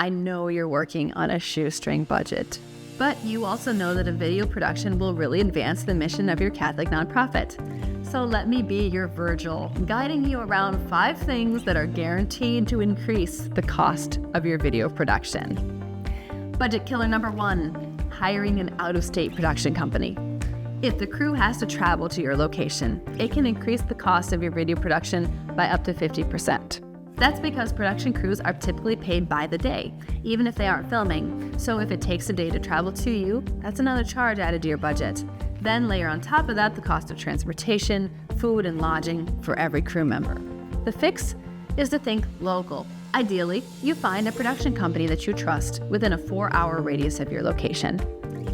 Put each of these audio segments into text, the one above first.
I know you're working on a shoestring budget, but you also know that a video production will really advance the mission of your Catholic nonprofit. So let me be your Virgil, guiding you around 5 things that are guaranteed to increase the cost of your video production. Budget killer number 1, hiring an out-of-state production company. If the crew has to travel to your location, it can increase the cost of your video production by up to 50%. That's because production crews are typically paid by the day, even if they aren't filming. So if it takes a day to travel to you, that's another charge added to your budget. Then layer on top of that the cost of transportation, food, and lodging for every crew member. The fix is to think local. Ideally, you find a production company that you trust within a 4-hour radius of your location.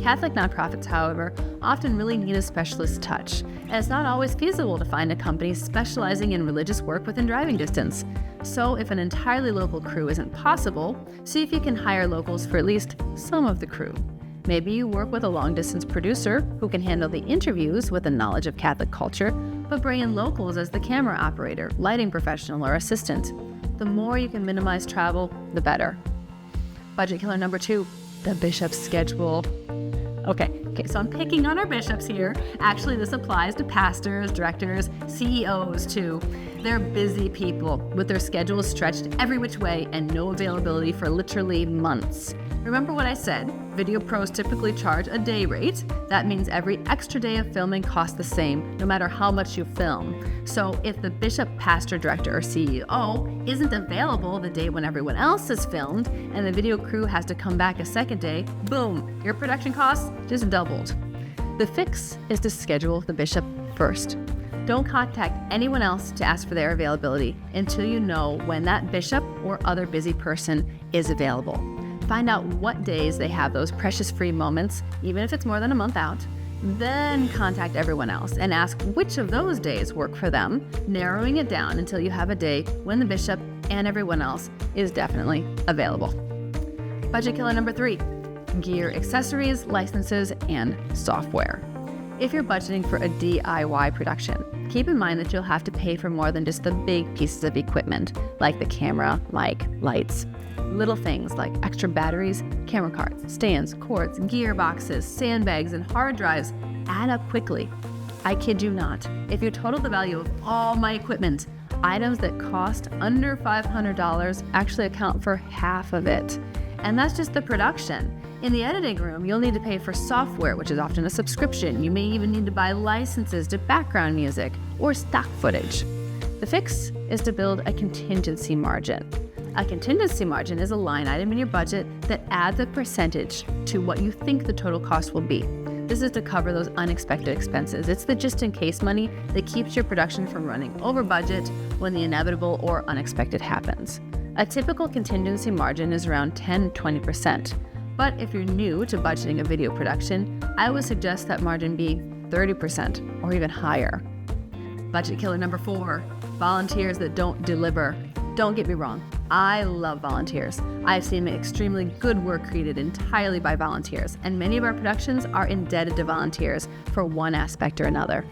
Catholic nonprofits, however, often really need a specialist touch, and it's not always feasible to find a company specializing in religious work within driving distance. So if an entirely local crew isn't possible, see if you can hire locals for at least some of the crew. Maybe you work with a long-distance producer who can handle the interviews with a knowledge of Catholic culture, but bring in locals as the camera operator, lighting professional, or assistant. The more you can minimize travel, the better. Budget killer number 2, the bishop's schedule. Okay, so I'm picking on our bishops here. Actually, this applies to pastors, directors, CEOs too. They're busy people with their schedules stretched every which way and no availability for literally months. Remember what I said? Video pros typically charge a day rate. That means every extra day of filming costs the same, no matter how much you film. So if the bishop, pastor, director, or CEO isn't available the day when everyone else is filmed, and the video crew has to come back a second day, boom, your production costs just doubled. The fix is to schedule the bishop first. Don't contact anyone else to ask for their availability until you know when that bishop or other busy person is available. Find out what days they have those precious free moments, even if it's more than a month out. Then contact everyone else and ask which of those days work for them, narrowing it down until you have a day when the bishop and everyone else is definitely available. Budget killer number 3, gear, accessories, licenses, and software. If you're budgeting for a DIY production, keep in mind that you'll have to pay for more than just the big pieces of equipment, like the camera, mic, lights. Little things like extra batteries, camera cards, stands, cords, gearboxes, sandbags, and hard drives add up quickly. I kid you not. If you total the value of all my equipment, items that cost under $500 actually account for half of it. And that's just the production. In the editing room, you'll need to pay for software, which is often a subscription. You may even need to buy licenses to background music or stock footage. The fix is to build a contingency margin. A contingency margin is a line item in your budget that adds a percentage to what you think the total cost will be. This is to cover those unexpected expenses. It's the just-in-case money that keeps your production from running over budget when the inevitable or unexpected happens. A typical contingency margin is around 10-20%. But if you're new to budgeting a video production, I would suggest that margin be 30% or even higher. Budget killer number 4, volunteers that don't deliver. Don't get me wrong, I love volunteers. I've seen extremely good work created entirely by volunteers, and many of our productions are indebted to volunteers for one aspect or another.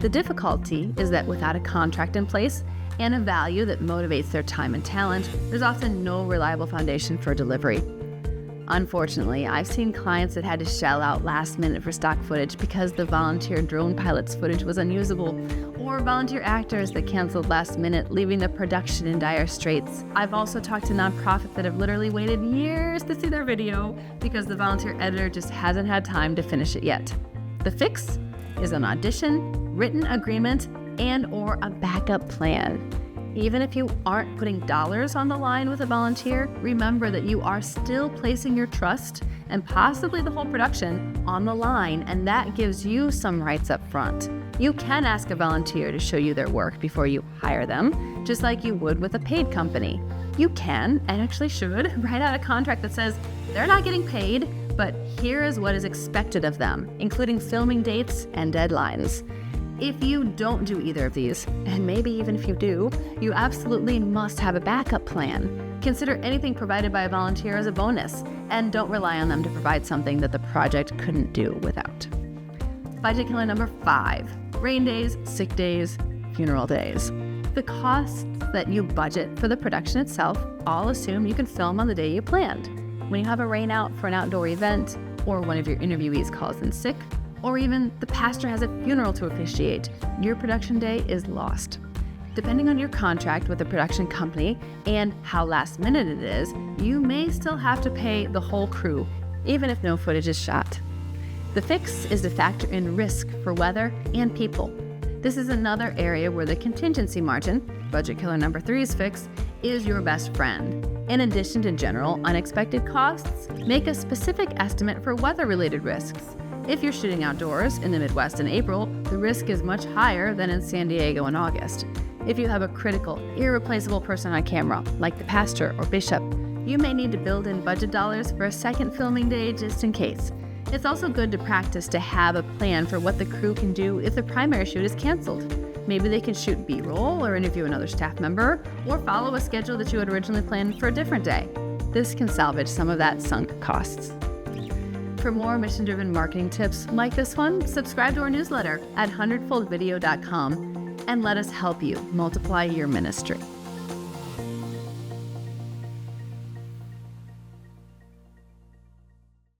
The difficulty is that without a contract in place and a value that motivates their time and talent, there's often no reliable foundation for delivery. Unfortunately, I've seen clients that had to shell out last minute for stock footage because the volunteer drone pilot's footage was unusable, or volunteer actors that canceled last minute, leaving the production in dire straits. I've also talked to nonprofits that have literally waited years to see their video because the volunteer editor just hasn't had time to finish it yet. The fix is an audition, written agreement, and/or a backup plan. Even if you aren't putting dollars on the line with a volunteer, remember that you are still placing your trust and possibly the whole production on the line, and that gives you some rights up front. You can ask a volunteer to show you their work before you hire them, just like you would with a paid company. You can, and actually should, write out a contract that says they're not getting paid, but here is what is expected of them, including filming dates and deadlines. If you don't do either of these, and maybe even if you do, you absolutely must have a backup plan. Consider anything provided by a volunteer as a bonus, and don't rely on them to provide something that the project couldn't do without. Budget killer number 5, rain days, sick days, funeral days. The costs that you budget for the production itself all assume you can film on the day you planned. When you have a rain out for an outdoor event, or one of your interviewees calls in sick, or even the pastor has a funeral to officiate, your production day is lost. Depending on your contract with the production company and how last minute it is, you may still have to pay the whole crew, even if no footage is shot. The fix is to factor in risk for weather and people. This is another area where the contingency margin, budget killer number 3's fix, is your best friend. In addition to general unexpected costs, make a specific estimate for weather-related risks. If you're shooting outdoors in the Midwest in April, the risk is much higher than in San Diego in August. If you have a critical, irreplaceable person on camera, like the pastor or bishop, you may need to build in budget dollars for a second filming day just in case. It's also good to practice to have a plan for what the crew can do if the primary shoot is canceled. Maybe they can shoot B-roll or interview another staff member, or follow a schedule that you had originally planned for a different day. This can salvage some of that sunk costs. For more mission-driven marketing tips like this one, subscribe to our newsletter at hundredfoldvideo.com and let us help you multiply your ministry.